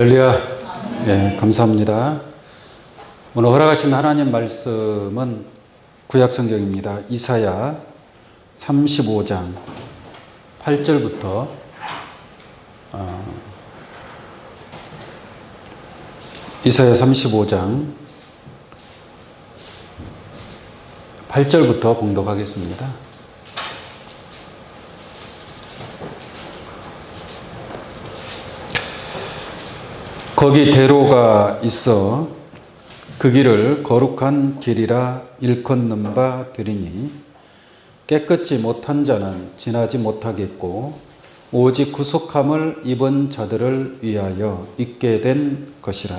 할렐루야. 예, 감사합니다. 오늘 허락하신 하나님 말씀은 구약 성경입니다. 이사야 35장 8절부터 이사야 35장 8절부터 봉독하겠습니다. 거기 대로가 있어 그 길을 거룩한 길이라 일컫는 바 되리니 깨끗지 못한 자는 지나지 못하겠고 오직 구속함을 입은 자들을 위하여 있게 된 것이라.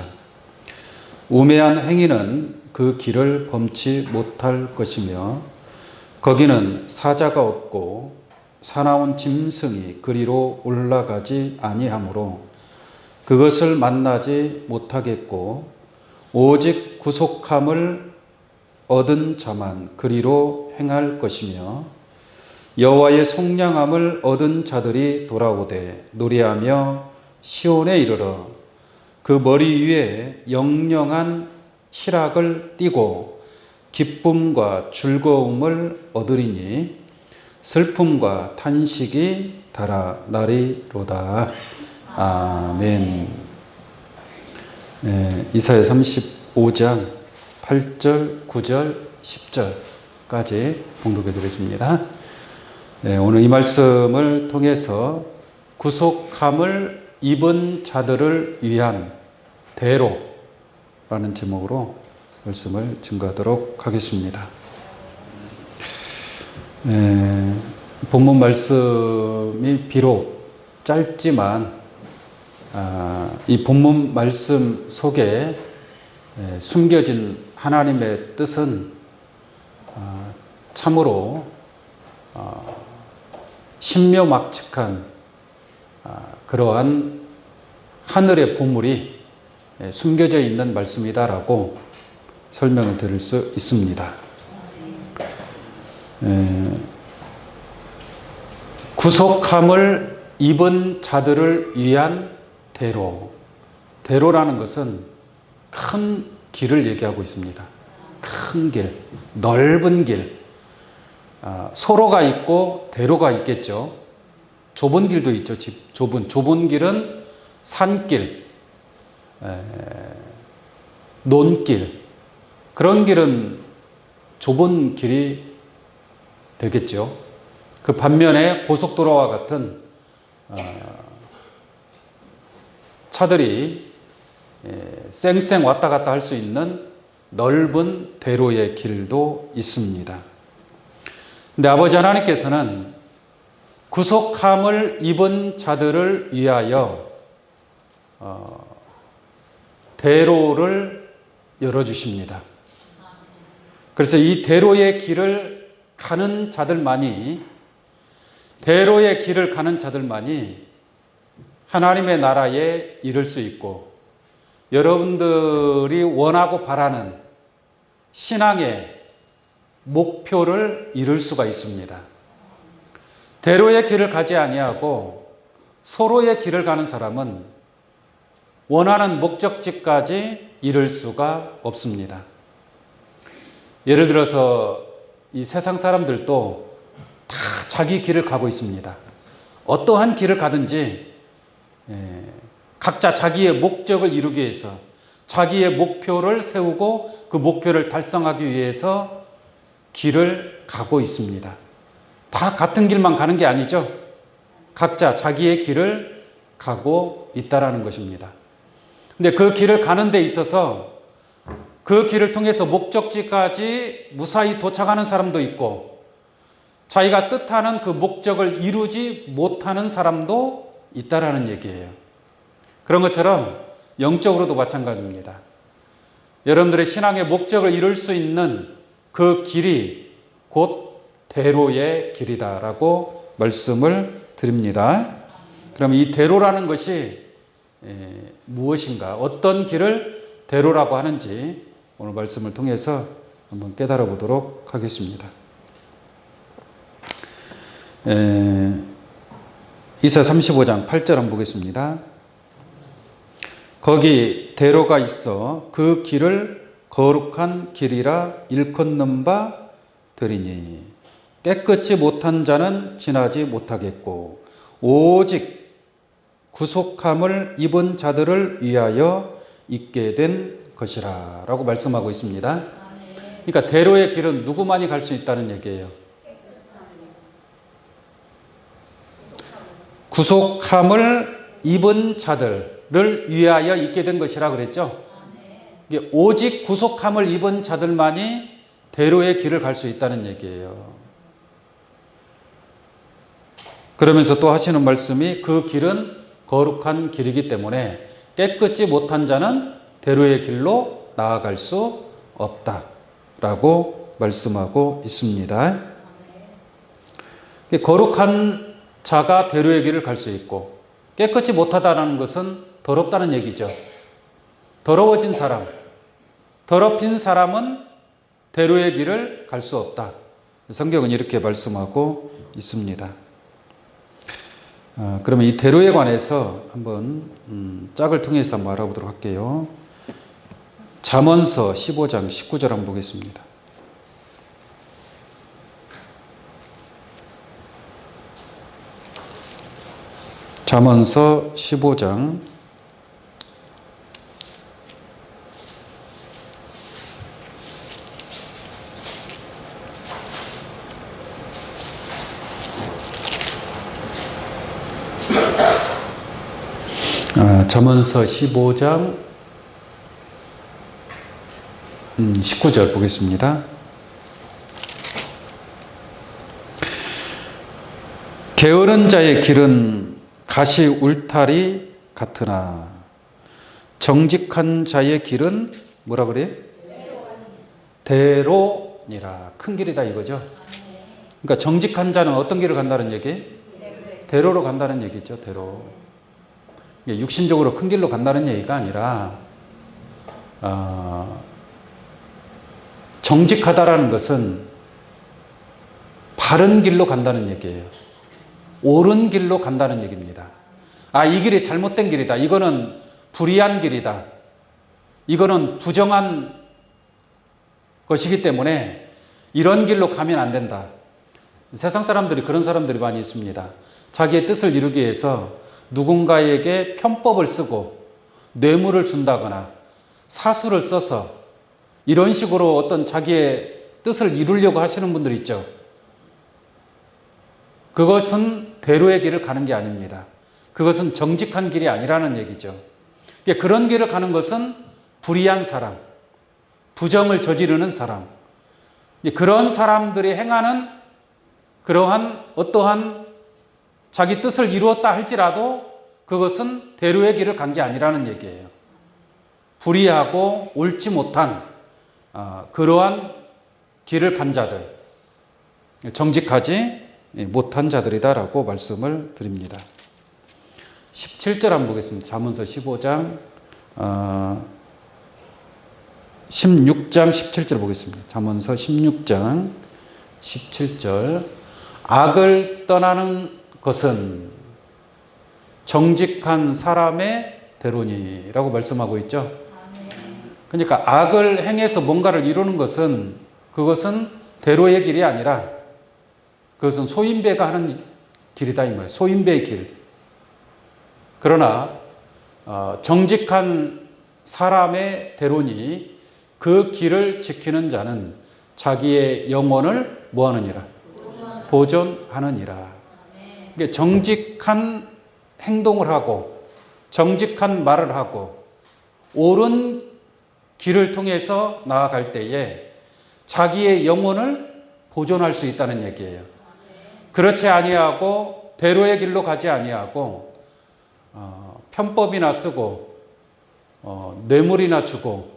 우매한 행위는 그 길을 범치 못할 것이며 거기는 사자가 없고 사나운 짐승이 그리로 올라가지 아니하므로 그것을 만나지 못하겠고 오직 구속함을 얻은 자만 그리로 행할 것이며 여호와의 속량함을 얻은 자들이 돌아오되 노래하며 시온에 이르러 그 머리 위에 영영한 희락을 띠고 기쁨과 즐거움을 얻으리니 슬픔과 탄식이 달아나리로다. 아멘. 네, 이사야 35장 8절, 9절, 10절까지 봉독해 드리겠습니다. 네, 오늘 이 말씀을 통해서 구속함을 입은 자들을 위한 대로라는 제목으로 말씀을 증거하도록 하겠습니다. 네, 본문 말씀이 비록 짧지만 이 본문 말씀 속에 숨겨진 하나님의 뜻은 참으로 신묘막측한 그러한 하늘의 보물이 숨겨져 있는 말씀이다라고 설명을 드릴 수 있습니다. 구속함을 입은 자들을 위한 대로라는 것은 큰 길을 얘기하고 있습니다. 큰 길, 넓은 길. 소로가 있고 대로가 있겠죠. 좁은 길도 있죠. 좁은 길은 산길, 논길. 그런 길은 좁은 길이 되겠죠. 그 반면에 고속도로와 같은 차들이 쌩쌩 왔다 갔다 할 수 있는 넓은 대로의 길도 있습니다. 근데 아버지 하나님께서는 구속함을 입은 자들을 위하여 대로를 열어주십니다. 그래서 이 대로의 길을 가는 자들만이 하나님의 나라에 이를 수 있고 여러분들이 원하고 바라는 신앙의 목표를 이룰 수가 있습니다. 대로의 길을 가지 아니하고 소로의 길을 가는 사람은 원하는 목적지까지 이룰 수가 없습니다. 예를 들어서 이 세상 사람들도 다 자기 길을 가고 있습니다. 어떠한 길을 가든지 각자 자기의 목적을 이루기 위해서 자기의 목표를 세우고 그 목표를 달성하기 위해서 길을 가고 있습니다. 다 같은 길만 가는 게 아니죠. 각자 자기의 길을 가고 있다라는 것입니다. 근데 그 길을 가는 데 있어서 그 길을 통해서 목적지까지 무사히 도착하는 사람도 있고 자기가 뜻하는 그 목적을 이루지 못하는 사람도 있다라는 얘기예요. 그런 것처럼 영적으로도 마찬가지입니다. 여러분들의 신앙의 목적을 이룰 수 있는 그 길이 곧 대로의 길이다라고 말씀을 드립니다. 그럼 이 대로라는 것이 무엇인가, 어떤 길을 대로라고 하는지 오늘 말씀을 통해서 한번 깨달아 보도록 하겠습니다. 이사야 35장 8절 한번 보겠습니다. 거기 대로가 있어 그 길을 거룩한 길이라 일컫는 바 되리니 깨끗이 못한 자는 지나지 못하겠고 오직 구속함을 입은 자들을 위하여 있게 된 것이라 라고 말씀하고 있습니다. 그러니까 대로의 길은 누구만이 갈 수 있다는 얘기예요. 구속함을 입은 자들을 위하여 있게 된 것이라 그랬죠. 오직 구속함을 입은 자들만이 대로의 길을 갈 수 있다는 얘기예요. 그러면서 또 하시는 말씀이 그 길은 거룩한 길이기 때문에 깨끗이 못한 자는 대로의 길로 나아갈 수 없다라고 말씀하고 있습니다. 거룩한 자가 대로의 길을 갈 수 있고 깨끗이 못하다는 것은 더럽다는 얘기죠. 더러워진 사람, 더럽힌 사람은 대로의 길을 갈 수 없다. 성경은 이렇게 말씀하고 있습니다. 그러면 이 대로에 관해서 한번 짝을 통해서 한번 알아보도록 할게요. 잠언서 15장 19절 한번 보겠습니다. 잠언서 15장 15장 19절 보겠습니다. 게으른 자의 길은 가시 울타리 같으나 정직한 자의 길은 뭐라 그래요? 대로니라. 큰 길이다 이거죠. 그러니까 정직한 자는 어떤 길을 간다는 얘기? 대로로 간다는 얘기죠. 대로. 육신적으로 큰 길로 간다는 얘기가 아니라 정직하다라는 것은 바른 길로 간다는 얘기예요. 옳은 길로 간다는 얘기입니다. 이 길이 잘못된 길이다. 이거는 불의한 길이다. 이거는 부정한 것이기 때문에 이런 길로 가면 안 된다. 세상 사람들이 그런 사람들이 많이 있습니다. 자기의 뜻을 이루기 위해서 누군가에게 편법을 쓰고 뇌물을 준다거나 사수를 써서 이런 식으로 어떤 자기의 뜻을 이루려고 하시는 분들 있죠. 그것은 대로의 길을 가는 게 아닙니다. 그것은 정직한 길이 아니라는 얘기죠. 그런 길을 가는 것은 불의한 사람, 부정을 저지르는 사람, 그런 사람들이 행하는 그러한 어떠한 자기 뜻을 이루었다 할지라도 그것은 대로의 길을 간 게 아니라는 얘기예요. 불의하고 옳지 못한 그러한 길을 간 자들, 정직하지 못한 자들이다라고 말씀을 드립니다. 17절 한번 보겠습니다. 잠언서 15장 16장 17절 보겠습니다. 잠언서 16장 17절 악을 떠나는 것은 정직한 사람의 대로니라고 말씀하고 있죠. 그러니까 악을 행해서 뭔가를 이루는 것은 그것은 대로의 길이 아니라 그것은 소인배가 하는 길이다 이 말이에요. 소인배의 길. 그러나 정직한 사람의 대로니 그 길을 지키는 자는 자기의 영혼을 뭐하느니라? 보존하느니라. 정직한 행동을 하고 정직한 말을 하고 옳은 길을 통해서 나아갈 때에 자기의 영혼을 보존할 수 있다는 얘기예요. 그렇지 아니하고 대로의 길로 가지 아니하고 편법이나 쓰고 뇌물이나 주고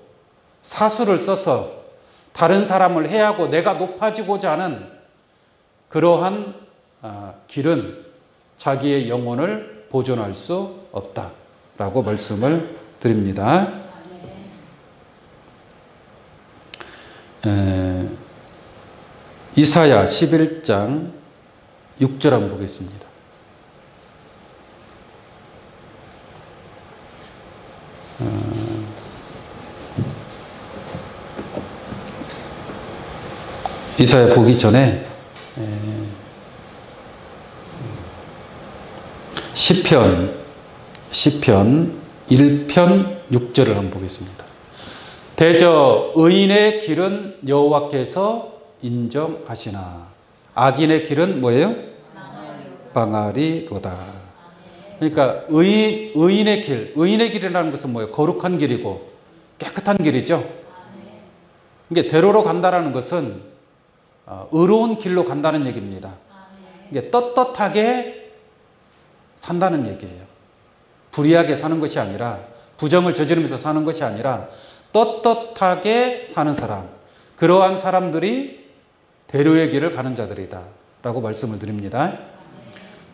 사수를 써서 다른 사람을 해하고 내가 높아지고자 하는 그러한 길은 자기의 영혼을 보존할 수 없다라고 말씀을 드립니다. 이사야 11장 6절 한번 보겠습니다. 이사야 보기 전에 시편 1편 6절을 한번 보겠습니다. 대저 의인의 길은 여호와께서 인정하시나 악인의 길은 뭐예요? 방아리로다. 그러니까 의인의 길이라는 것은 뭐예요? 거룩한 길이고 깨끗한 길이죠. 이게 대로로 간다라는 것은 의로운 길로 간다는 얘기입니다. 이게 떳떳하게 산다는 얘기예요. 불의하게 사는 것이 아니라, 부정을 저지르면서 사는 것이 아니라 떳떳하게 사는 사람, 그러한 사람들이 대로의 길을 가는 자들이다 라고 말씀을 드립니다.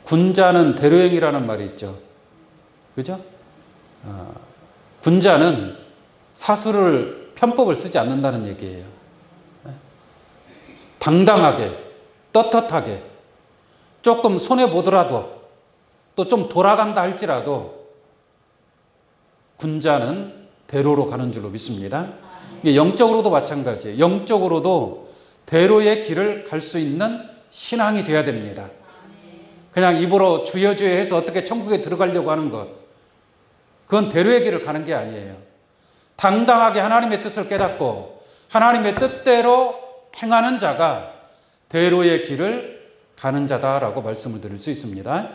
군자는 대로행이라는 말이 있죠. 그죠? 군자는 사수를 편법을 쓰지 않는다는 얘기예요. 당당하게, 떳떳하게, 조금 손해보더라도, 또 좀 돌아간다 할지라도 군자는 대로로 가는 줄로 믿습니다. 이게 영적으로도 마찬가지예요. 영적으로도 대로의 길을 갈 수 있는 신앙이 되어야 됩니다. 그냥 입으로 주여 주여 해서 어떻게 천국에 들어가려고 하는 것, 그건 대로의 길을 가는 게 아니에요. 당당하게 하나님의 뜻을 깨닫고 하나님의 뜻대로 행하는 자가 대로의 길을 가는 자다라고 말씀을 드릴 수 있습니다.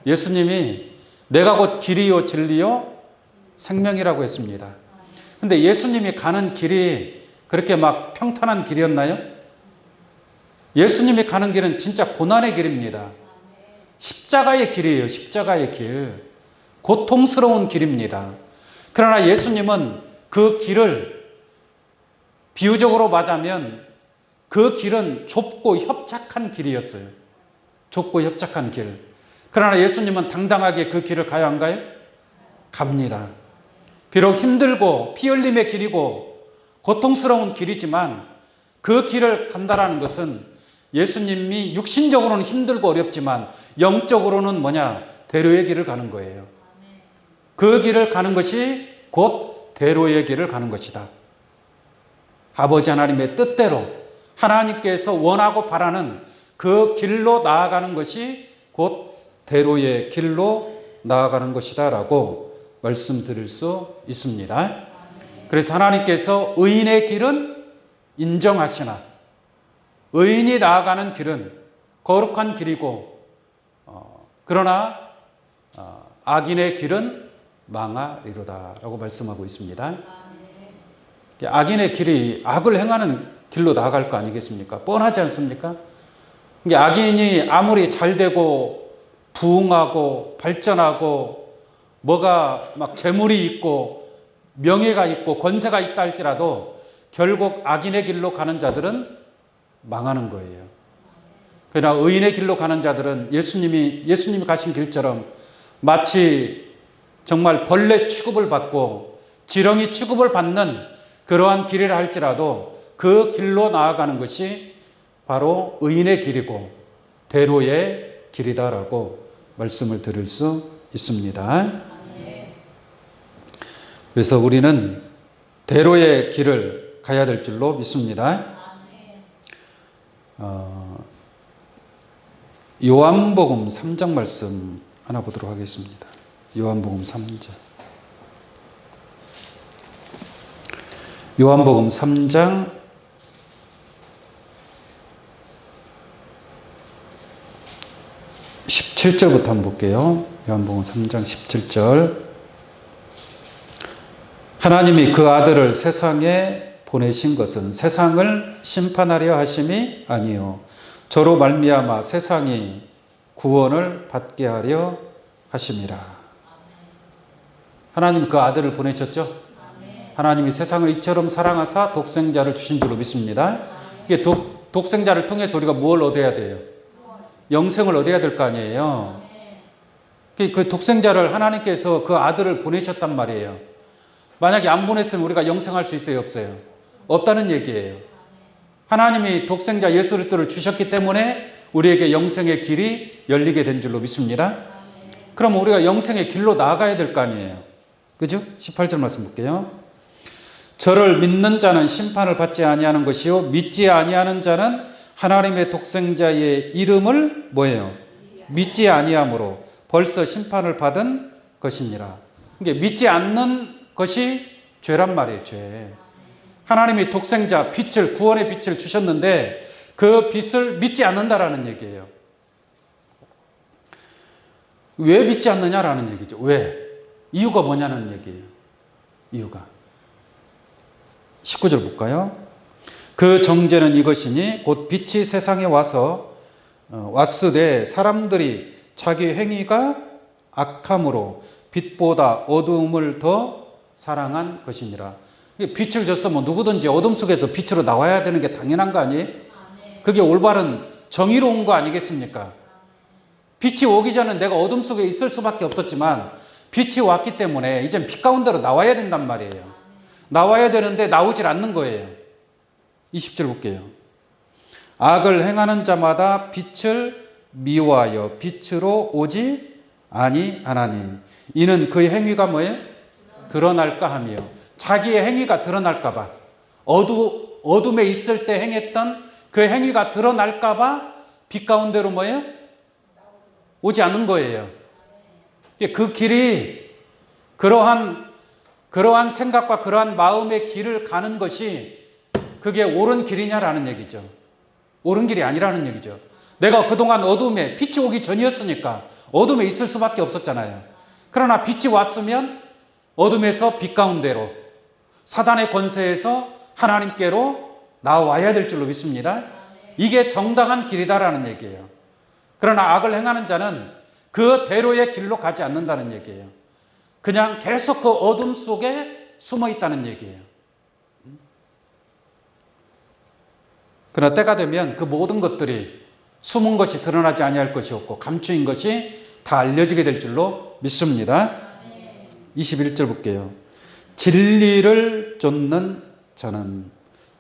예수님이 내가 곧 길이요 진리요 생명이라고 했습니다. 근데 예수님이 가는 길이 그렇게 막 평탄한 길이었나요? 예수님이 가는 길은 진짜 고난의 길입니다. 십자가의 길이에요. 십자가의 길. 고통스러운 길입니다. 그러나 예수님은 그 길을 비유적으로 말하면 그 길은 좁고 협착한 길이었어요. 좁고 협착한 길. 그러나 예수님은 당당하게 그 길을 가야 한가요? 갑니다. 비록 힘들고 피 흘림의 길이고 고통스러운 길이지만 그 길을 간다라는 것은 예수님이 육신적으로는 힘들고 어렵지만 영적으로는 뭐냐? 대로의 길을 가는 거예요. 그 길을 가는 것이 곧 대로의 길을 가는 것이다. 아버지 하나님의 뜻대로 하나님께서 원하고 바라는 그 길로 나아가는 것이 곧 대로의 길로 나아가는 것이다 라고 말씀드릴 수 있습니다. 그래서 하나님께서 의인의 길은 인정하시나 의인이 나아가는 길은 거룩한 길이고 그러나 악인의 길은 망하리로다 라고 말씀하고 있습니다. 악인의 길이 악을 행하는 길로 나아갈 거 아니겠습니까? 뻔하지 않습니까? 악인이 아무리 잘 되고 부흥하고 발전하고 뭐가 막 재물이 있고 명예가 있고 권세가 있다 할지라도 결국 악인의 길로 가는 자들은 망하는 거예요. 그러나 의인의 길로 가는 자들은 예수님이 가신 길처럼 마치 정말 벌레 취급을 받고 지렁이 취급을 받는 그러한 길이라 할지라도 그 길로 나아가는 것이 바로 의인의 길이고 대로의 길이다라고 말씀을 드릴 수 있습니다. 그래서 우리는 대로의 길을 가야 될 줄로 믿습니다. 요한복음 3장 말씀 하나 보도록 하겠습니다. 요한복음 3장. 요한복음 3장 17절부터 한번 볼게요. 요한복음 3장 17절. 하나님이 그 아들을 세상에 보내신 것은 세상을 심판하려 하심이 아니요 저로 말미암아 세상이 구원을 받게 하려 하심이라. 하나님 그 아들을 보내셨죠? 하나님이 세상을 이처럼 사랑하사 독생자를 주신 줄로 믿습니다. 이게 독생자를 통해서 우리가 뭘 얻어야 돼요? 영생을 얻어야 될 거 아니에요. 그 독생자를 하나님께서 그 아들을 보내셨단 말이에요. 만약에 안 보냈으면 우리가 영생할 수 있어요? 없어요? 없다는 얘기예요. 하나님이 독생자 예수 그리스도를 주셨기 때문에 우리에게 영생의 길이 열리게 된 줄로 믿습니다. 그럼 우리가 영생의 길로 나아가야 될 거 아니에요. 그죠? 18절 말씀 볼게요. 저를 믿는 자는 심판을 받지 아니하는 것이요 믿지 아니하는 자는 하나님의 독생자의 이름을 뭐예요? 믿지 아니함으로 벌써 심판을 받은 것이니라. 이게 믿지 않는 것이 죄란 말이에요. 죄. 하나님이 독생자 빛을 구원의 빛을 주셨는데 그 빛을 믿지 않는다라는 얘기예요. 왜 믿지 않느냐라는 얘기죠. 왜? 이유가 뭐냐는 얘기예요. 이유가 19절 볼까요? 그 정죄는 이것이니 곧 빛이 세상에 왔으되 사람들이 자기 행위가 악함으로 빛보다 어두움을 더 사랑한 것이니라. 빛을 줬으면 누구든지 어둠 속에서 빛으로 나와야 되는 게 당연한 거 아니에요? 그게 올바른 정의로운 거 아니겠습니까? 빛이 오기 전에 내가 어둠 속에 있을 수밖에 없었지만 빛이 왔기 때문에 이젠 빛 가운데로 나와야 된단 말이에요. 나와야 되는데 나오질 않는 거예요. 20절 볼게요. 악을 행하는 자마다 빛을 미워하여 빛으로 오지 아니하나니 이는 그의 행위가 뭐예요? 드러날까 하며 자기의 행위가 드러날까 봐 어둠에 있을 때 행했던 그 행위가 드러날까 봐 빛 가운데로 뭐예요? 오지 않는 거예요. 그 길이 그러한 생각과 그러한 마음의 길을 가는 것이 그게 옳은 길이냐라는 얘기죠. 옳은 길이 아니라는 얘기죠. 내가 그동안 어둠에 빛이 오기 전이었으니까 어둠에 있을 수밖에 없었잖아요. 그러나 빛이 왔으면 어둠에서 빛 가운데로 사단의 권세에서 하나님께로 나와야 될 줄로 믿습니다. 이게 정당한 길이다라는 얘기예요. 그러나 악을 행하는 자는 그 대로의 길로 가지 않는다는 얘기예요. 그냥 계속 그 어둠 속에 숨어 있다는 얘기예요. 그러나 때가 되면 그 모든 것들이 숨은 것이 드러나지 아니할 것이 없고 감추인 것이 다 알려지게 될 줄로 믿습니다. 21절 볼게요. 진리를 쫓는 자는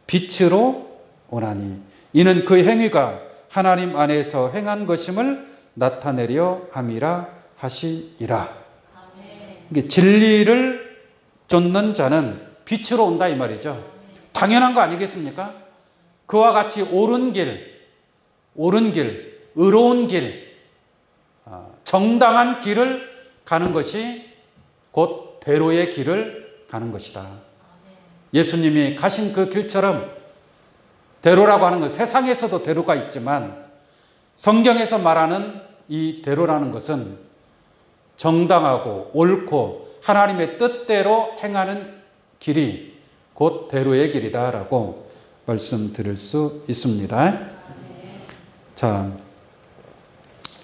빛으로 오나니 이는 그 행위가 하나님 안에서 행한 것임을 나타내려 함이라 하시니라. 이게 진리를 쫓는 자는 빛으로 온다 이 말이죠. 당연한 거 아니겠습니까? 그와 같이 옳은 길, 의로운 길, 정당한 길을 가는 것이 곧 대로의 길을 가는 것이다. 예수님이 가신 그 길처럼 대로라고 하는 것, 세상에서도 대로가 있지만 성경에서 말하는 이 대로라는 것은 정당하고 옳고 하나님의 뜻대로 행하는 길이 곧 대로의 길이다라고 말씀드릴 수 있습니다. 자,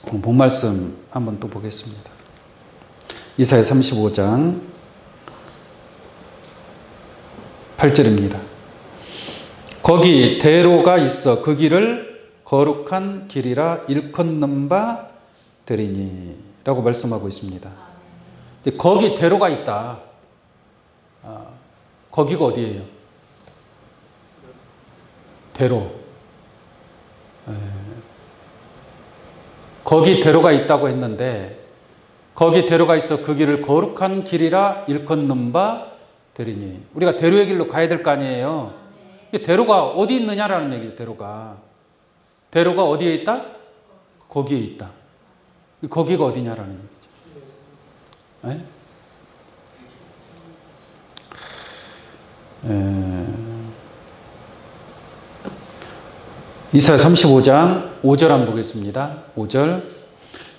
본 말씀 한번 또 보겠습니다. 이사야 35장 8절입니다. 거기 대로가 있어 그 길을 거룩한 길이라 일컫는 바 되리니 라고 말씀하고 있습니다. 거기 대로가 있다. 거기가 어디예요? 대로. 거기 대로가 있다고 했는데 거기 대로가 있어 그 길을 거룩한 길이라 일컫는 바 되리니. 우리가 대로의 길로 가야 될 거 아니에요. 대로가 어디 있느냐라는 얘기예요. 대로가 어디에 있다? 거기에 있다. 거기가 어디냐라는 얘기죠. 이사야 35장 5절 한번 보겠습니다. 5절.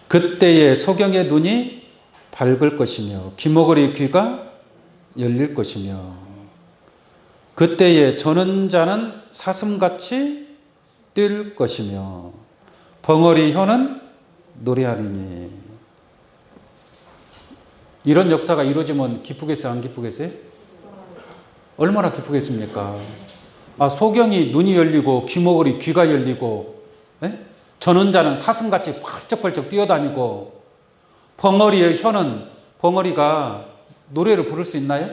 그때에 소경의 눈이 밝을 것이며 귀머거리 귀가 열릴 것이며 그때에 저는 자는 사슴같이 뛸 것이며 벙어리 혀는 노래하리니. 이런 역사가 이루어지면 기쁘겠어요? 안 기쁘겠어요? 얼마나 기쁘겠습니까? 소경이 눈이 열리고 귀머거리 귀가 열리고 저는 자는 사슴같이 펄쩍펄쩍 뛰어다니고 벙어리의 혀는 벙어리가 노래를 부를 수 있나요?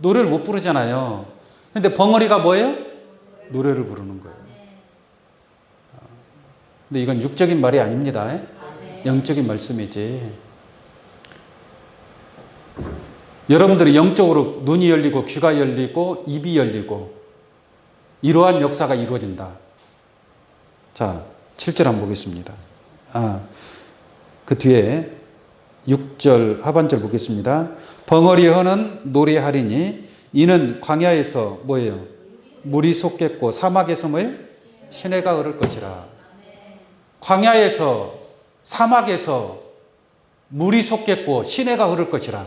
노래를 못 부르잖아요. 근데 벙어리가 뭐예요? 노래를 부르는 거예요. 근데 이건 육적인 말이 아닙니다. 영적인 말씀이지. 여러분들이 영적으로 눈이 열리고 귀가 열리고 입이 열리고 이러한 역사가 이루어진다. 자, 7절 한번 보겠습니다. 그 뒤에 6절 하반절 보겠습니다. 벙어리 허는 노래하리니 이는 광야에서 뭐예요? 물이 솟겠고 사막에서 뭐예요? 시내가 흐를 것이라. 광야에서 사막에서 물이 솟겠고 시내가 흐를 것이라.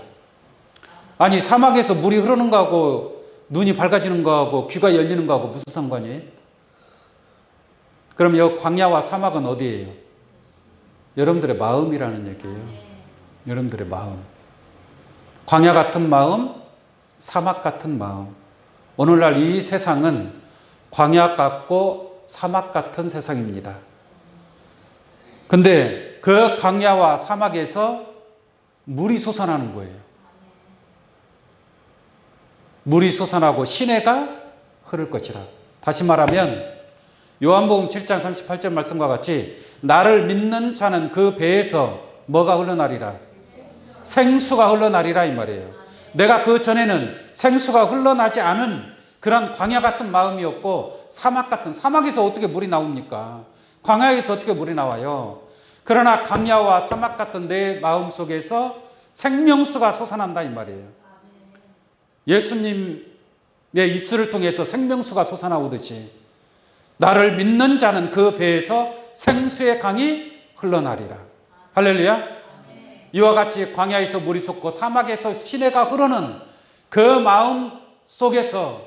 아니 사막에서 물이 흐르는 거하고 눈이 밝아지는 거하고 귀가 열리는 거하고 무슨 상관이에요? 그럼 이 광야와 사막은 어디예요? 여러분들의 마음이라는 얘기예요. 여러분들의 마음. 광야 같은 마음, 사막 같은 마음. 오늘날 이 세상은 광야 같고 사막 같은 세상입니다. 근데 그 광야와 사막에서 물이 솟아나는 거예요. 물이 솟아나고 시내가 흐를 것이라. 다시 말하면 요한복음 7장 38절 말씀과 같이 나를 믿는 자는 그 배에서 뭐가 흘러나리라? 생수가 흘러나리라 이 말이에요. 내가 그 전에는 생수가 흘러나지 않은 그런 광야 같은 마음이었고 사막 같은, 사막에서 어떻게 물이 나옵니까? 광야에서 어떻게 물이 나와요? 그러나 광야와 사막 같은 내 마음 속에서 생명수가 솟아난다 이 말이에요. 예수님의 입술을 통해서 생명수가 솟아나오듯이 나를 믿는 자는 그 배에서 생수의 강이 흘러나리라. 할렐루야. 이와 같이 광야에서 물이 솟고 사막에서 시내가 흐르는 그 마음 속에서,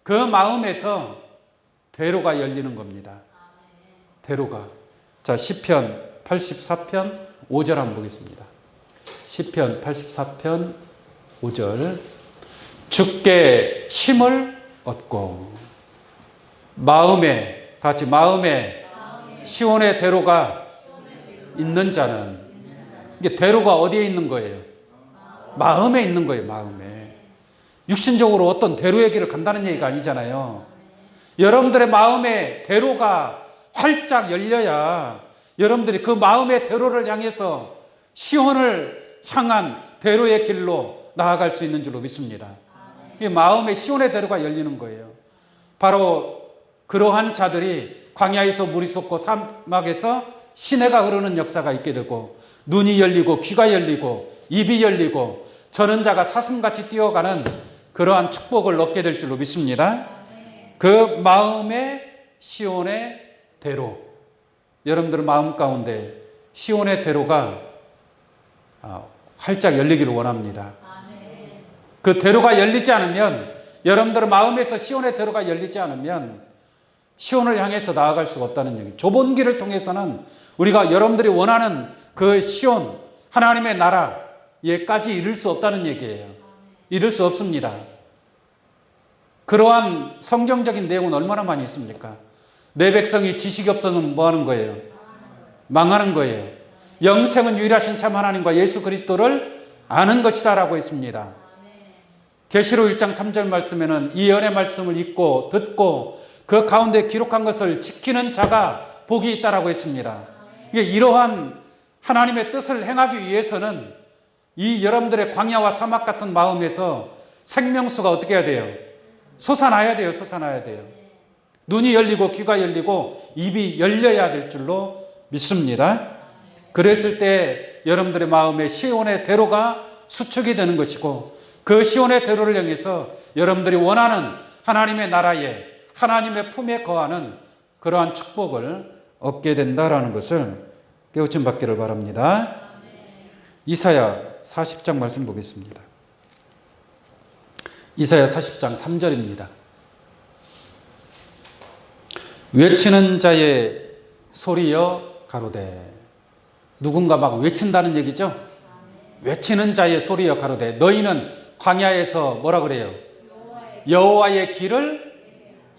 그 마음에서 대로가 열리는 겁니다. 대로가. 자, 시편 84편 5절 한번 보겠습니다. 시편 84편 5절. 주께 힘을 얻고 마음에, 같이 마음에 시온의 대로가 있는 자는, 이게 대로가 어디에 있는 거예요? 마음에 있는 거예요. 마음에. 육신적으로 어떤 대로의 길을 간다는 얘기가 아니잖아요. 여러분들의 마음에 대로가 활짝 열려야 여러분들이 그 마음의 대로를 향해서 시온을 향한 대로의 길로 나아갈 수 있는 줄로 믿습니다. 이 마음의 시온의 대로가 열리는 거예요. 바로 그러한 자들이 광야에서 물이 솟고 사막에서 시내가 흐르는 역사가 있게 되고 눈이 열리고 귀가 열리고 입이 열리고 저는 자가 사슴같이 뛰어가는 그러한 축복을 얻게 될 줄로 믿습니다. 그 마음의 시온의 대로, 여러분들 마음 가운데 시온의 대로가 활짝 열리기를 원합니다. 그 대로가 열리지 않으면, 여러분들의 마음에서 시온의 대로가 열리지 않으면 시온을 향해서 나아갈 수가 없다는 얘기. 좁은 길을 통해서는 우리가 여러분들이 원하는 그 시온, 하나님의 나라에까지 이룰 수 없다는 얘기예요. 이룰 수 없습니다. 그러한 성경적인 내용은 얼마나 많이 있습니까? 내 백성이 지식이 없어서는 뭐 하는 거예요? 망하는 거예요. 영생은 유일하신 참 하나님과 예수 그리스도를 아는 것이다 라고 했습니다. 계시록 1장 3절 말씀에는 이 연의 말씀을 읽고 듣고 그 가운데 기록한 것을 지키는 자가 복이 있다라고 했습니다. 이러한 하나님의 뜻을 행하기 위해서는 이 여러분들의 광야와 사막 같은 마음에서 생명수가 어떻게 해야 돼요? 솟아나야 돼요. 솟아나야 돼요. 눈이 열리고 귀가 열리고 입이 열려야 될 줄로 믿습니다. 그랬을 때 여러분들의 마음에 시온의 대로가 수축이 되는 것이고 그 시온의 대로를 향해서 여러분들이 원하는 하나님의 나라에, 하나님의 품에 거하는 그러한 축복을 얻게 된다라는 것을 깨우침 받기를 바랍니다. 이사야 40장 말씀 보겠습니다. 이사야 40장 3절입니다. 외치는 자의 소리여 가로되. 누군가 막 외친다는 얘기죠? 외치는 자의 소리여 가로되 너희는 광야에서 뭐라 그래요? 여호와의 길을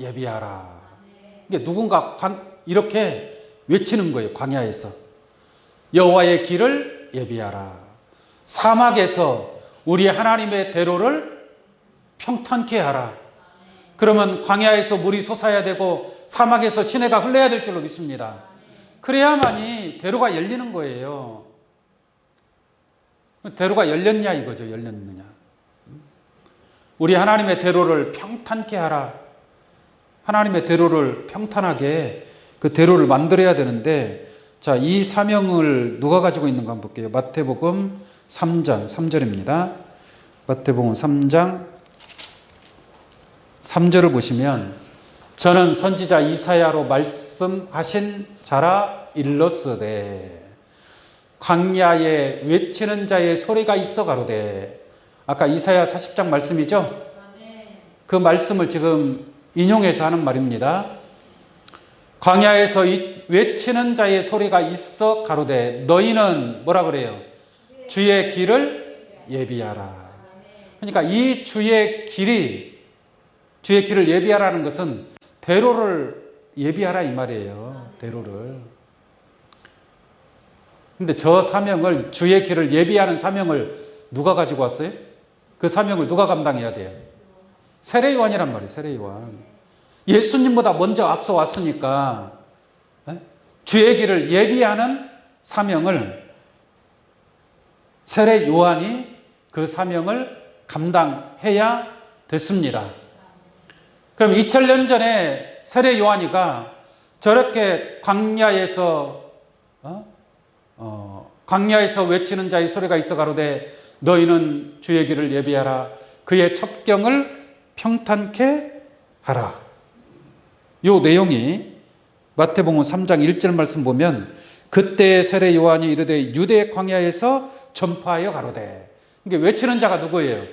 예비하라. 이게 누군가 이렇게 외치는 거예요. 광야에서 여호와의 길을 예비하라. 사막에서 우리 하나님의 대로를 평탄케 하라. 그러면 광야에서 물이 솟아야 되고 사막에서 시내가 흘러야 될 줄로 믿습니다. 그래야만이 대로가 열리는 거예요. 대로가 열렸냐 이거죠. 열렸느냐. 우리 하나님의 대로를 평탄케 하라. 하나님의 대로를 평탄하게 그 대로를 만들어야 되는데, 자, 이 사명을 누가 가지고 있는가 한번 볼게요. 마태복음 3장 3절입니다. 마태복음 3장 3절을 보시면, 저는 선지자 이사야로 말씀하신 자라 일렀으되 광야에 외치는 자의 소리가 있어 가로되. 아까 이사야 40장 말씀이죠? 그 말씀을 지금 인용해서 하는 말입니다. 광야에서 외치는 자의 소리가 있어 가로되 너희는 뭐라 그래요? 주의 길을 예비하라. 그러니까 이 주의 길을 예비하라는 것은 대로를 예비하라 이 말이에요. 대로를. 근데 저 사명을, 주의 길을 예비하는 사명을 누가 가지고 왔어요? 그 사명을 누가 감당해야 돼요? 세례요한이란 말이에요. 세례요한. 예수님보다 먼저 앞서 왔으니까 주의 길을 예비하는 사명을 세례요한이 그 사명을 감당해야 됐습니다. 그럼 2000년 전에 세례요한이가 저렇게 광야에서 외치는 자의 소리가 있어 가로되 너희는 주의 길을 예비하라. 그의 첩경을 평탄케 하라. 요 내용이 마태복음 3장 1절 말씀 보면, 그때 세례 요한이 이르되 유대 광야에서 전파하여 가로되. 이게 외치는 자가 누구예요?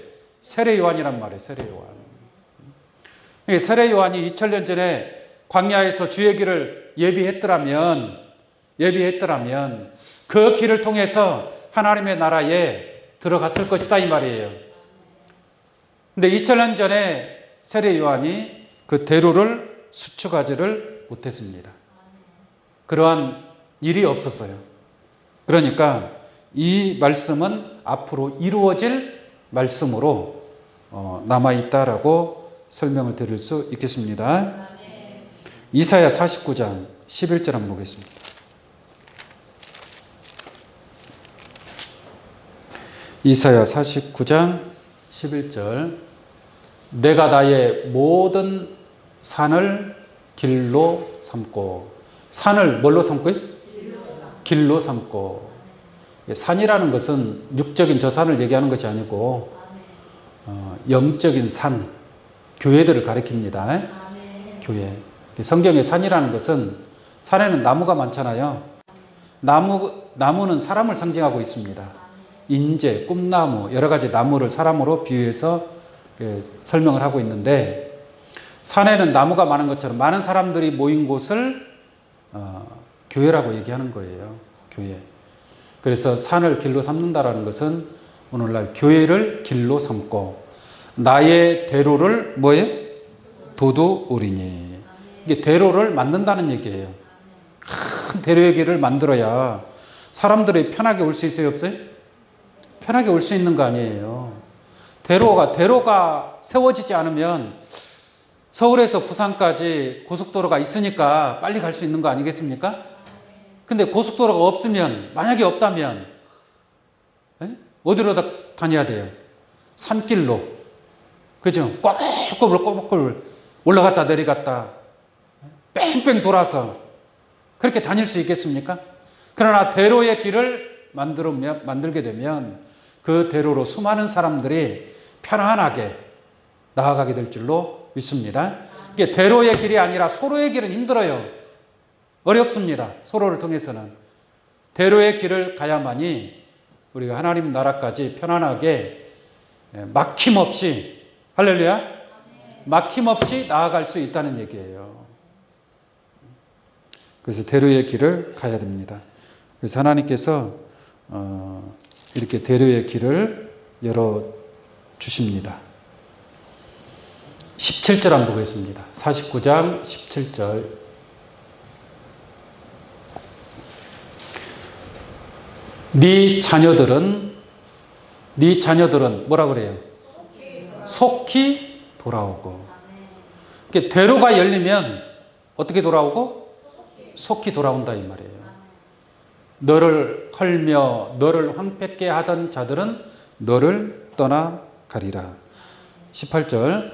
세례 요한이란 말이에요. 세례 요한. 세례 요한이 2000년 전에 광야에서 주의 길을 예비했더라면 그 길을 통해서 하나님의 나라에 들어갔을 것이다 이 말이에요. 근데 2000년 전에 세례 요한이 그 대로를 수축하지를 못했습니다. 그러한 일이 없었어요. 그러니까 이 말씀은 앞으로 이루어질 말씀으로 남아있다라고 설명을 드릴 수 있겠습니다. 이사야 49장 11절 한번 보겠습니다. 이사야 49장 11절. 내가 나의 모든 산을 길로 삼고. 산을 뭘로 삼고요? 길로 삼고. 산이라는 것은 육적인 저 산을 얘기하는 것이 아니고 영적인 산, 교회들을 가리킵니다. 교회. 성경의 산이라는 것은, 산에는 나무가 많잖아요. 나무는 사람을 상징하고 있습니다. 인재, 꿈나무, 여러 가지 나무를 사람으로 비유해서 설명을 하고 있는데, 산에는 나무가 많은 것처럼 많은 사람들이 모인 곳을 교회라고 얘기하는 거예요. 교회. 그래서 산을 길로 삼는다라는 것은 오늘날 교회를 길로 삼고 나의 대로를 뭐예요? 도두우리니. 이게 대로를 만든다는 얘기예요. 큰 대로의 길을 만들어야 사람들이 편하게 올 수 있어요, 없어요? 편하게 올 수 있는 거 아니에요. 대로가 세워지지 않으면 서울에서 부산까지 고속도로가 있으니까 빨리 갈 수 있는 거 아니겠습니까? 근데 고속도로가 없으면, 만약에 없다면 어디로 다녀야 돼요? 산길로. 그죠? 꼬불꼬불 올라갔다 내려갔다 뺑뺑 돌아서 그렇게 다닐 수 있겠습니까? 그러나 대로의 길을 만들게 되면 그 대로로 수많은 사람들이 편안하게 나아가게 될 줄로 믿습니다. 이게 대로의 길이 아니라 소로의 길은 힘들어요. 어렵습니다. 소로를 통해서는. 대로의 길을 가야만이 우리가 하나님 나라까지 편안하게 막힘없이, 할렐루야, 막힘없이 나아갈 수 있다는 얘기예요. 그래서 대로의 길을 가야 됩니다. 그래서 하나님께서 이렇게 대로의 길을 열어주십니다. 17절 한번 보겠습니다. 49장 17절. 네 자녀들은 뭐라 그래요? 속히 돌아오고. 대로가 열리면 어떻게 돌아오고? 속히 돌아온다 이 말이에요. 너를 헐며 너를 황폐케 하던 자들은 너를 떠나가리라. 18절.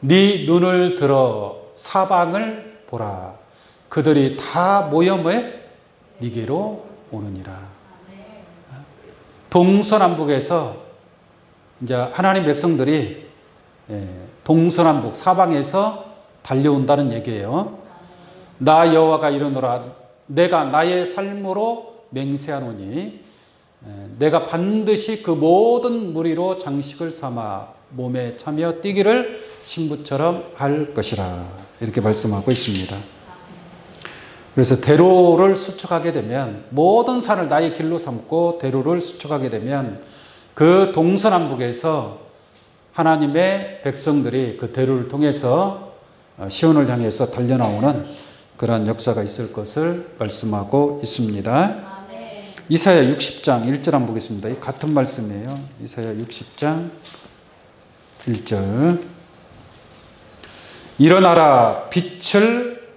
네 눈을 들어 사방을 보라. 그들이 다 모여 뭐에? 네게로 오느니라. 동서남북에서 이제 하나님 백성들이 동서남북 사방에서 달려온다는 얘기예요. 나 여호와가 이르노라. 내가 나의 삶으로 맹세하노니 내가 반드시 그 모든 무리로 장식을 삼아 몸에 차며 뛰기를 신부처럼 할 것이라. 이렇게 말씀하고 있습니다. 그래서 대로를 수축하게 되면, 모든 산을 나의 길로 삼고 대로를 수축하게 되면 그 동서남북에서 하나님의 백성들이 그 대로를 통해서 시온을 향해서 달려나오는 그러한 역사가 있을 것을 말씀하고 있습니다. 이사야 60장 1절 한번 보겠습니다. 이 같은 말씀이에요. 이사야 60장 1절. 일어나라, 빛을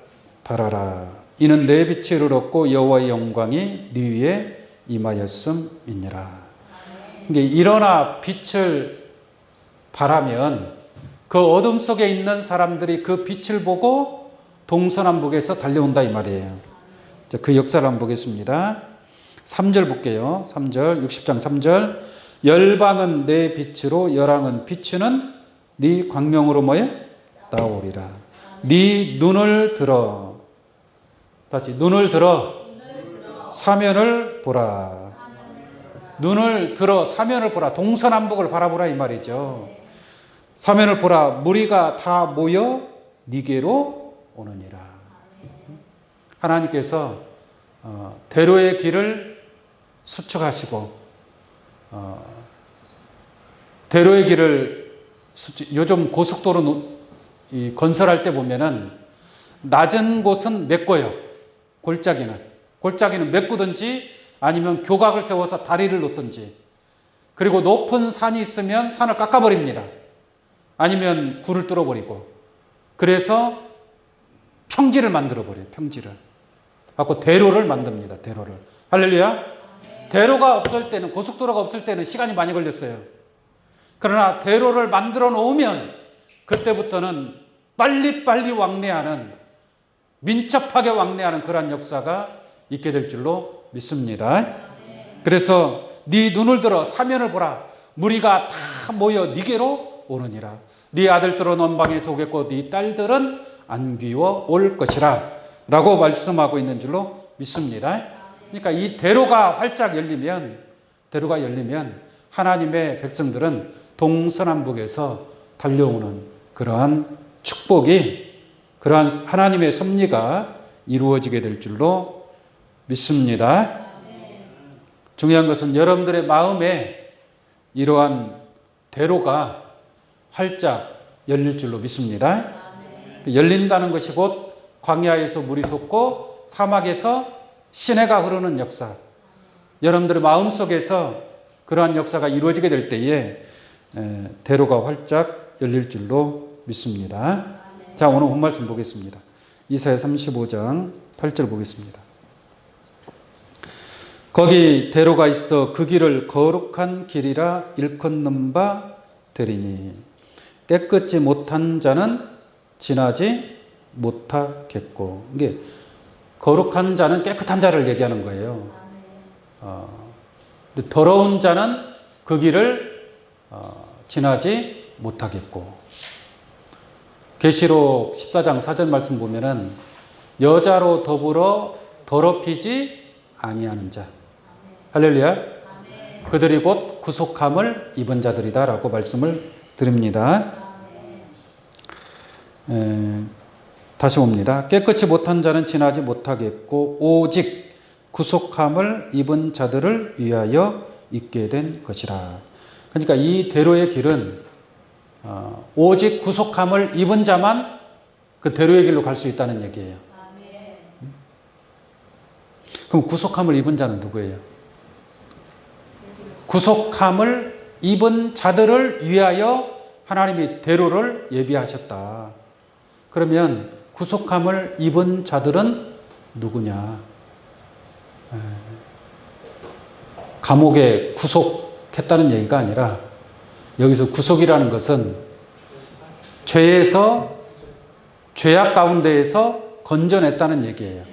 발하라. 이는 내 빛이 이르렀고 여호와의 영광이 네 위에 임하였음이니라. 그러니까 일어나 빛을 발하면 그 어둠 속에 있는 사람들이 그 빛을 보고 동서남북에서 달려온다 이 말이에요. 그 역사를 한번 보겠습니다. 3절 볼게요. 3절 60장 3절. 열방은 내 빛으로 열왕은 비추는 네 광명으로 뭐예요? 나오리라. 네 눈을 들어, 다시 눈을 들어 사면을 보라. 눈을 들어 사면을 보라. 동서남북을 바라보라 이 말이죠. 사면을 보라. 무리가 다 모여 네게로 오느니라. 하나님께서 대로의 길을 수축하시고 대로의 길을 요즘 고속도로 건설할 때 보면은 낮은 곳은 메꿔요. 골짜기는 메꾸든지 아니면 교각을 세워서 다리를 놓든지, 그리고 높은 산이 있으면 산을 깎아버립니다. 아니면 굴을 뚫어버리고, 그래서 평지를 만들어버려요. 평지를 갖고 대로를 만듭니다. 대로를. 할렐루야. 대로가 없을 때는, 고속도로가 없을 때는 시간이 많이 걸렸어요. 그러나 대로를 만들어 놓으면 그때부터는 빨리빨리 왕래하는, 민첩하게 왕래하는 그러한 역사가 있게 될 줄로 믿습니다. 그래서 네 눈을 들어 사면을 보라. 무리가 다 모여 네게로 오느니라. 네 아들들은 원방에서 오겠고 네 딸들은 안귀워 올 것이라 라고 말씀하고 있는 줄로 믿습니다. 그러니까 이 대로가 활짝 열리면 하나님의 백성들은 동서남북에서 달려오는 그러한 축복이, 그러한 하나님의 섭리가 이루어지게 될 줄로 믿습니다. 중요한 것은 여러분들의 마음에 이러한 대로가 활짝 열릴 줄로 믿습니다. 열린다는 것이 곧 광야에서 물이 솟고 사막에서 시내가 흐르는 역사, 여러분들의 마음속에서 그러한 역사가 이루어지게 될 때에 대로가 활짝 열릴 줄로 믿습니다. 자, 오늘 본 말씀 보겠습니다. 이사야 35장 8절 보겠습니다. 거기 대로가 있어 그 길을 거룩한 길이라 일컫는 바 되리니 깨끗지 못한 자는 지나지 못하겠고. 이게 거룩한 자는 깨끗한 자를 얘기하는 거예요. 근데 더러운 자는 그 길을 지나지 못하겠고. 계시록 14장 4절 말씀 보면은 여자로 더불어 더럽히지 아니하는 자, 할렐루야, 그들이 곧 구속함을 입은 자들이다 라고 말씀을 드립니다. 다시 봅니다. 깨끗이 못한 자는 지나지 못하겠고 오직 구속함을 입은 자들을 위하여 있게 된 것이라. 그러니까 이 대로의 길은 오직 구속함을 입은 자만 그 대로의 길로 갈 수 있다는 얘기예요. 그럼 구속함을 입은 자는 누구예요? 구속함을 입은 자들을 위하여 하나님이 대로를 예비하셨다. 그러면 구속함을 입은 자들은 누구냐? 감옥에 구속했다는 얘기가 아니라, 여기서 구속이라는 것은 죄에서, 죄악 가운데에서 건져냈다는 얘기예요.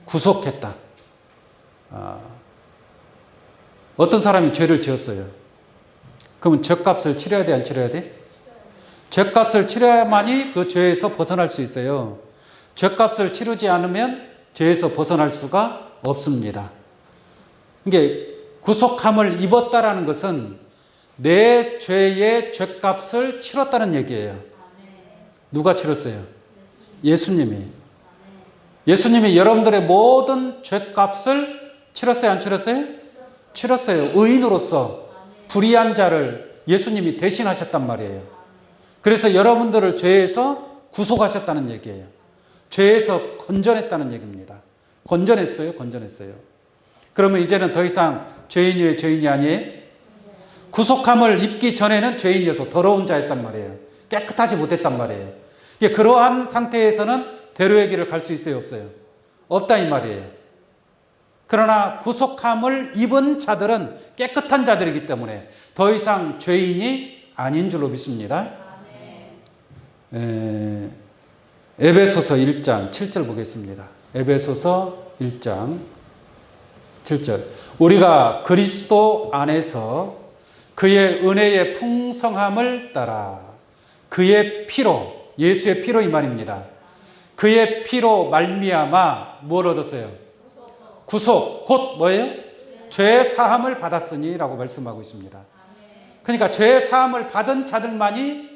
구속했다. 어떤 사람이 죄를 지었어요. 그러면 죄값을 치러야 돼, 안 치러야 돼? 죄값을 치러야만이 그 죄에서 벗어날 수 있어요. 죄값을 치르지 않으면 죄에서 벗어날 수가 없습니다. 이게 구속함을 입었다라는 것은 내 죄의 죄값을 치렀다는 얘기예요. 누가 치렀어요? 예수님이. 예수님이 여러분들의 모든 죄값을 치렀어요, 안 치렀어요? 치렀어요. 의인으로서 불의한 자를 예수님이 대신하셨단 말이에요. 그래서 여러분들을 죄에서 구속하셨다는 얘기예요. 죄에서 건져냈다는 얘기입니다. 건져냈어요, 건져냈어요. 그러면 이제는 더 이상 죄인 위에 죄인이 아니에요? 구속함을 입기 전에는 죄인이어서 더러운 자였단 말이에요. 깨끗하지 못했단 말이에요. 그러한 상태에서는 대로의 길을 갈 수 있어요, 없어요? 없다 이 말이에요. 그러나 구속함을 입은 자들은 깨끗한 자들이기 때문에 더 이상 죄인이 아닌 줄로 믿습니다. 에베소서 1장 7절 보겠습니다. 에베소서 1장 7절. 우리가 그리스도 안에서 그의 은혜의 풍성함을 따라 그의 피로, 예수의 피로 이 말입니다. 그의 피로 말미암아 뭘 얻었어요? 구속, 곧 뭐예요? 죄 사함을 받았으니 라고 말씀하고 있습니다. 그러니까 죄 사함을 받은 자들만이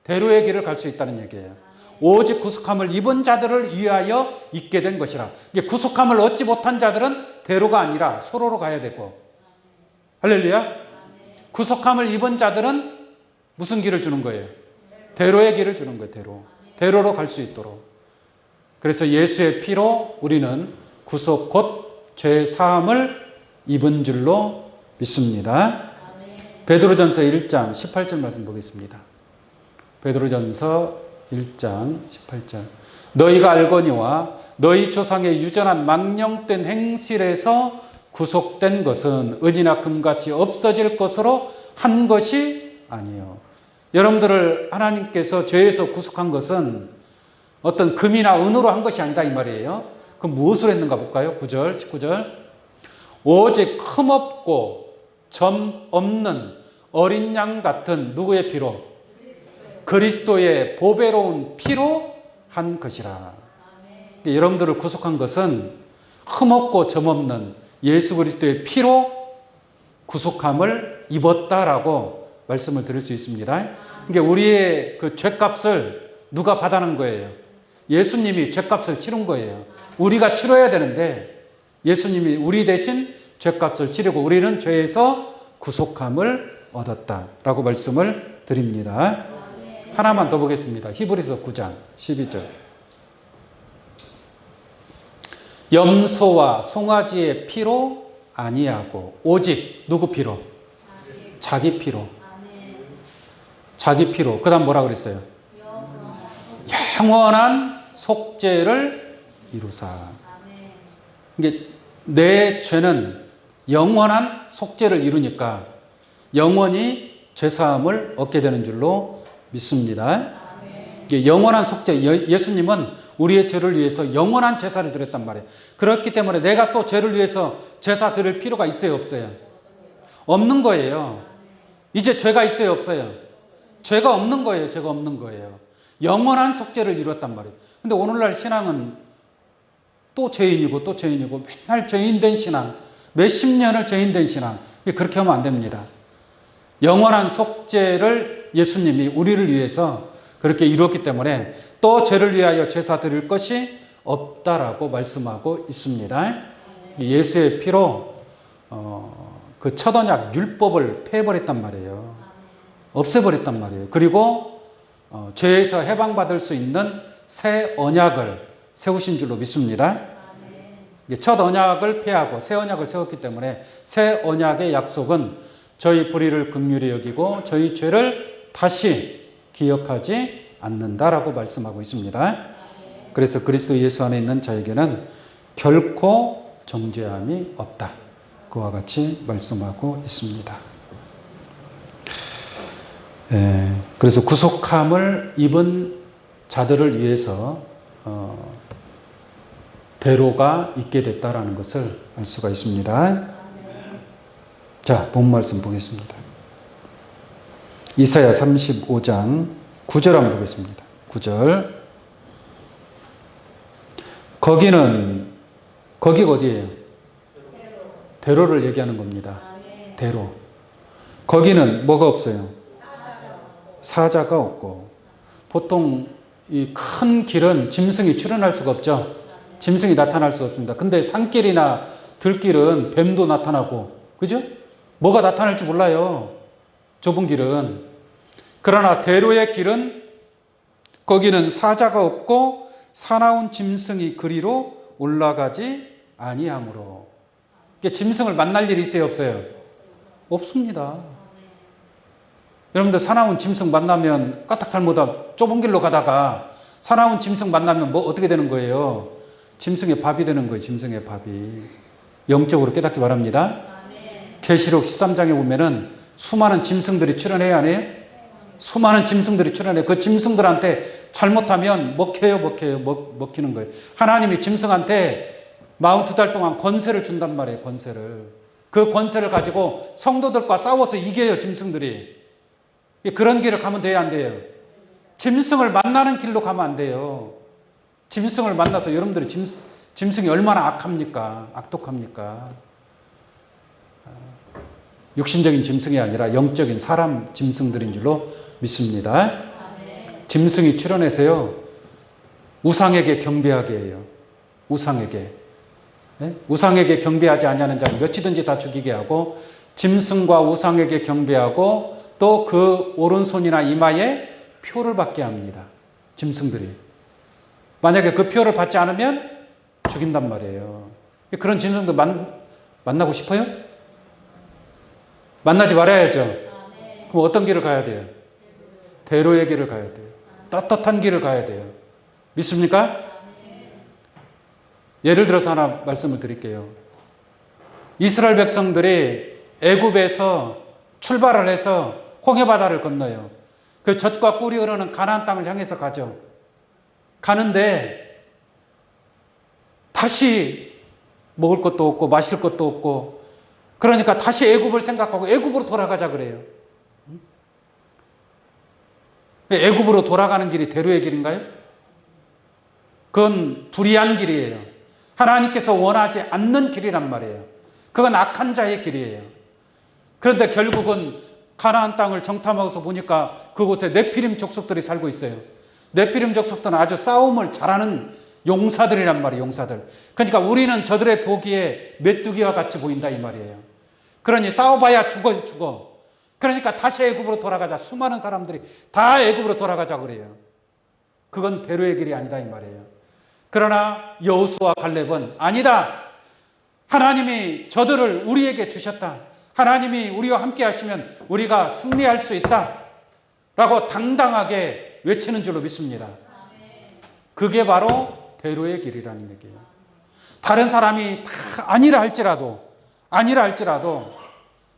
대로의 길을 갈 수 있다는 얘기예요. 오직 구속함을 입은 자들을 위하여 있게 된 것이라. 구속함을 얻지 못한 자들은 대로가 아니라 소로로 가야 되고. 할렐루야. 구속함을 입은 자들은 무슨 길을 주는 거예요? 대로의 길을 주는 거예요. 대로. 대로로 갈 수 있도록. 그래서 예수의 피로 우리는 구속 곧 죄 사함을 입은 줄로 믿습니다. 베드로전서 1장 18절 말씀 보겠습니다. 베드로전서 1장 18절. 너희가 알거니와 너희 조상의 유전한 망령된 행실에서 구속된 것은 은이나 금같이 없어질 것으로 한 것이 아니요. 여러분들을 하나님께서 죄에서 구속한 것은 어떤 금이나 은으로 한 것이 아니다 이 말이에요. 그럼 무엇으로 했는가 볼까요? 9절, 19절. 오직 흠없고 점 없는 어린 양 같은 누구의 피로? 그리스도의 보배로운 피로 한 것이라. 여러분들을 구속한 것은 흠없고 점 없는 예수 그리스도의 피로 구속함을 입었다라고 말씀을 드릴 수 있습니다. 그러니까 우리의 그 죄값을 누가 받아낸 거예요? 예수님이 죄값을 치른 거예요. 우리가 치러야 되는데 예수님이 우리 대신 죄값을 치르고 우리는 죄에서 구속함을 얻었다라고 말씀을 드립니다. 하나만 더 보겠습니다. 히브리서 9장 12절. 염소와 송아지의 피로 아니하고 오직 누구 피로? 자기 피로. 자기 피로. 그 다음 뭐라 그랬어요? 영원한 속죄를 이루사. 이게 내 죄는 영원한 속죄를 이루니까 영원히 죄사함을 얻게 되는 줄로 믿습니다. 이게 영원한 속죄. 예수님은 우리의 죄를 위해서 영원한 제사를 드렸단 말이에요. 그렇기 때문에 내가 또 죄를 위해서 제사 드릴 필요가 있어요, 없어요? 없는 거예요. 이제 죄가 있어요, 없어요? 죄가 없는 거예요, 죄가 없는 거예요. 영원한 속죄를 이뤘단 말이에요. 근데 오늘날 신앙은 또 죄인이고 또 죄인이고 맨날 죄인된 신앙, 몇십 년을 죄인된 신앙. 그렇게 하면 안 됩니다. 영원한 속죄를 예수님이 우리를 위해서 그렇게 이루었기 때문에 또 죄를 위하여 제사 드릴 것이 없다라고 말씀하고 있습니다. 예수의 피로 그 첫 언약 율법을 폐해버렸단 말이에요. 없애버렸단 말이에요. 그리고 죄에서 해방받을 수 있는 새 언약을 세우신 줄로 믿습니다. 첫 언약을 폐하고 새 언약을 세웠기 때문에 새 언약의 약속은 저희 불의를 긍휼히 여기고 저희 죄를 다시 기억하지 않는다라고 말씀하고 있습니다. 그래서 그리스도 예수 안에 있는 자에게는 결코 정죄함이 없다. 그와 같이 말씀하고 있습니다. 그래서 구속함을 입은 자들을 위해서 대로가 있게 됐다라는 것을 알 수가 있습니다. 자, 본 말씀 보겠습니다. 이사야 35장 9절 한번 보겠습니다. 9절. 거기가 어디예요? 대로를 얘기하는 겁니다. 대로. 거기는 뭐가 없어요? 사자가 없고. 보통 이 큰 길은 짐승이 출현할 수가 없죠. 짐승이 나타날 수 없습니다. 근데 산길이나 들길은 뱀도 나타나고, 그죠? 뭐가 나타날지 몰라요. 좁은 길은. 그러나 대로의 길은 거기는 사자가 없고 사나운 짐승이 그리로 올라가지 아니하므로. 짐승을 만날 일이 있어요, 없어요? 없습니다. 여러분들 사나운 짐승 만나면 까딱 잘못하면 좁은 길로 가다가 사나운 짐승 만나면 뭐 어떻게 되는 거예요? 짐승의 밥이 되는 거예요. 짐승의 밥이. 영적으로 깨닫기 바랍니다. 계시록 13장에 보면은 수많은 짐승들이 출현해야 하네요. 수많은 짐승들이 출현해. 그 짐승들한테 잘못하면 먹히는 거예요. 하나님이 짐승한테 42달 동안 권세를 준단 말이에요. 권세를. 그 권세를 가지고 성도들과 싸워서 이겨요. 짐승들이. 그런 길을 가면 돼야 안 돼요? 짐승을 만나는 길로 가면 안 돼요. 짐승을 만나서 여러분들이 짐승이 얼마나 악합니까? 악독합니까? 육신적인 짐승이 아니라 영적인 사람 짐승들인 줄로 믿습니다. 짐승이 출현해서요, 우상에게 경배하게 해요. 우상에게. 우상에게 경배하지 아니하는 자는 몇이든지 다 죽이게 하고, 짐승과 우상에게 경배하고 또 그 오른손이나 이마에 표를 받게 합니다. 짐승들이. 만약에 그 표를 받지 않으면 죽인단 말이에요. 그런 짐승들 만나고 싶어요? 만나지 말아야죠. 그럼 어떤 길을 가야 돼요? 대로의 길을 가야 돼요. 떳떳한 길을 가야 돼요. 믿습니까? 예를 들어서 하나 말씀을 드릴게요. 이스라엘 백성들이 애굽에서 출발을 해서 홍해바다를 건너요. 그 젖과 꿀이 흐르는 가나안 땅을 향해서 가죠. 가는데 다시 먹을 것도 없고 마실 것도 없고, 그러니까 다시 애굽을 생각하고 애굽으로 돌아가자 그래요. 애굽으로 돌아가는 길이 대로의 길인가요? 그건 불의한 길이에요. 하나님께서 원하지 않는 길이란 말이에요. 그건 악한 자의 길이에요. 그런데 결국은 가나안 땅을 정탐하고서 보니까 그곳에 네피림 족속들이 살고 있어요. 네피림 족속들은 아주 싸움을 잘하는 용사들이란 말이에요. 용사들. 그러니까 우리는 저들의 보기에 메뚜기와 같이 보인다 이 말이에요. 그러니 싸워봐야 죽어. 그러니까 다시 애굽으로 돌아가자. 수많은 사람들이 다 애굽으로 돌아가자 그래요. 그건 대로의 길이 아니다 이 말이에요. 그러나 여호수아와 갈렙은 아니다. 하나님이 저들을 우리에게 주셨다. 하나님이 우리와 함께 하시면 우리가 승리할 수 있다 라고 당당하게 외치는 줄로 믿습니다. 그게 바로 대로의 길이라는 얘기예요. 다른 사람이 다 아니라 할지라도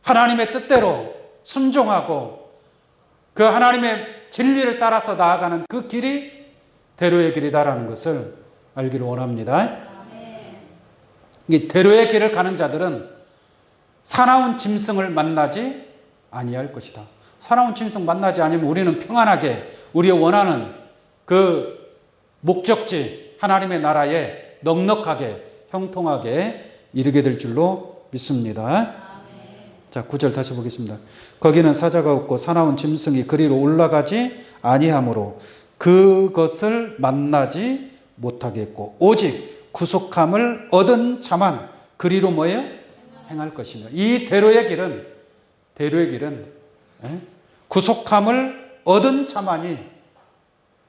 하나님의 뜻대로 순종하고 그 하나님의 진리를 따라서 나아가는 그 길이 대로의 길이다라는 것을 알기를 원합니다. 이 대로의 길을 가는 자들은 사나운 짐승을 만나지 아니할 것이다. 사나운 짐승 만나지 않으면 우리는 평안하게 우리의 원하는 그 목적지 하나님의 나라에 넉넉하게 형통하게 이르게 될 줄로 믿습니다. 자, 9절 다시 보겠습니다. 거기는 사자가 없고 사나운 짐승이 그리로 올라가지 아니하므로 그것을 만나지 못하겠고 오직 구속함을 얻은 자만 그리로 뭐예요? 행할 것이며. 이 대로의 길은 구속함을 얻은 자만이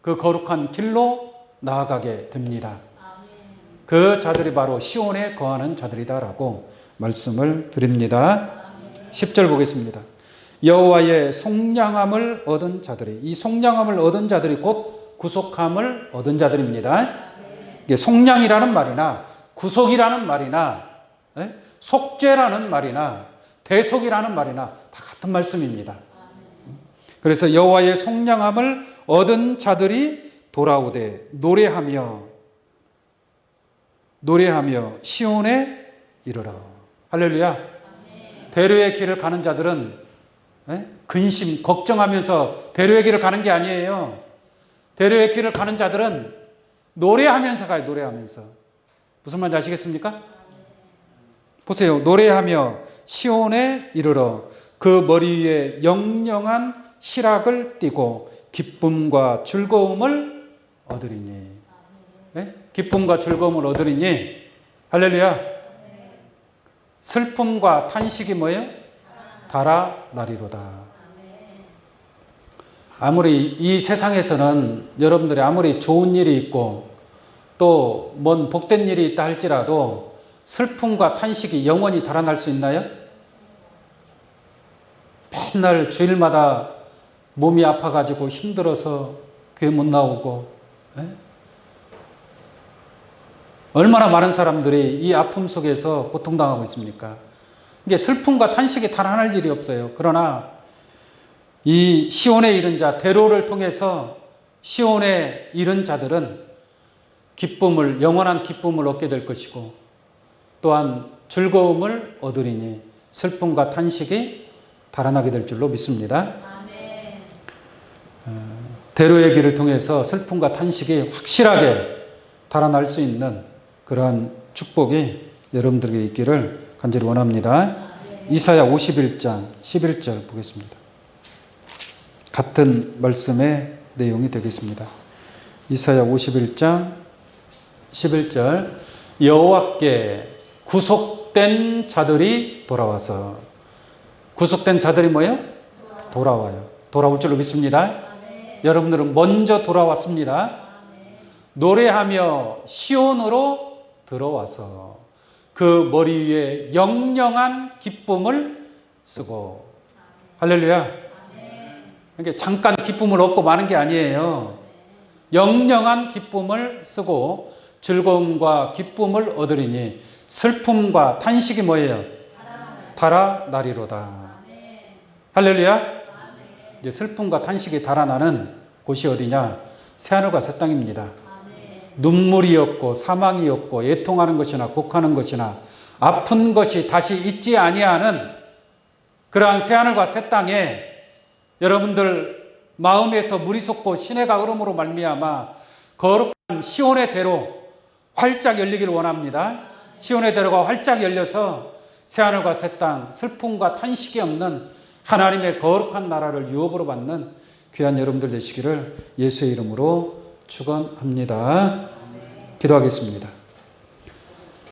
그 거룩한 길로 나아가게 됩니다. 그 자들이 바로 시온에 거하는 자들이다라고 말씀을 드립니다. 10절 보겠습니다. 여호와의 속량함을 얻은 자들이, 이 속량함을 얻은 자들이 곧 구속함을 얻은 자들입니다. 이게 속량이라는 말이나 구속이라는 말이나 속죄라는 말이나 대속이라는 말이나 다 같은 말씀입니다. 그래서 여호와의 속량함을 얻은 자들이 돌아오되 노래하며 시온에 이르러. 할렐루야. 대로의 길을 가는 자들은 근심, 걱정하면서 대로의 길을 가는 게 아니에요. 대로의 길을 가는 자들은 노래하면서 가요. 노래하면서. 무슨 말인지 아시겠습니까? 보세요. 노래하며 시온에 이르러 그 머리 위에 영영한 희락을 띠고 기쁨과 즐거움을 얻으리니. 기쁨과 즐거움을 얻으리니. 할렐루야. 슬픔과 탄식이 뭐예요? 달아나리로다. 아무리 이 세상에서는 여러분들이 아무리 좋은 일이 있고 또 뭔 복된 일이 있다 할지라도 슬픔과 탄식이 영원히 달아날 수 있나요? 맨날 주일마다 몸이 아파가지고 힘들어서 교회 못 나오고, 얼마나 많은 사람들이 이 아픔 속에서 고통당하고 있습니까? 이게 슬픔과 탄식이 달아날 일이 없어요. 그러나 이 시온에 이른 자, 대로를 통해서 시온에 이른 자들은 기쁨을, 영원한 기쁨을 얻게 될 것이고 또한 즐거움을 얻으리니 슬픔과 탄식이 달아나게 될 줄로 믿습니다. 대로의 길을 통해서 슬픔과 탄식이 확실하게 달아날 수 있는 그러한 축복이 여러분들에게 있기를 간절히 원합니다. 이사야 51장 11절 보겠습니다. 같은 말씀의 내용이 되겠습니다. 이사야 51장 11절 여호와께 구속된 자들이 돌아와서. 구속된 자들이 뭐예요? 돌아와요. 돌아올 줄로 믿습니다. 여러분들은 먼저 돌아왔습니다. 노래하며 시온으로 들어와서 그 머리 위에 영영한 기쁨을 쓰고. 할렐루야. 그러니까 잠깐 기쁨을 얻고 마는 게 아니에요. 영영한 기쁨을 쓰고 즐거움과 기쁨을 얻으리니 슬픔과 탄식이 뭐예요? 달아나리로다. 할렐루야. 이제 슬픔과 탄식이 달아나는 곳이 어디냐? 새하늘과 새 땅입니다. 눈물이 없고 사망이 없고 애통하는 것이나 곡하는 것이나 아픈 것이 다시 있지 아니하는 그러한 새하늘과 새 땅에 여러분들 마음에서 물이 솟고 시내가 흐름으로 말미암아 거룩한 시온의 대로 활짝 열리기를 원합니다. 시온의 대로가 활짝 열려서 새하늘과 새 땅, 슬픔과 탄식이 없는 하나님의 거룩한 나라를 유업으로 받는 귀한 여러분들 되시기를 예수의 이름으로 축원합니다. 기도하겠습니다.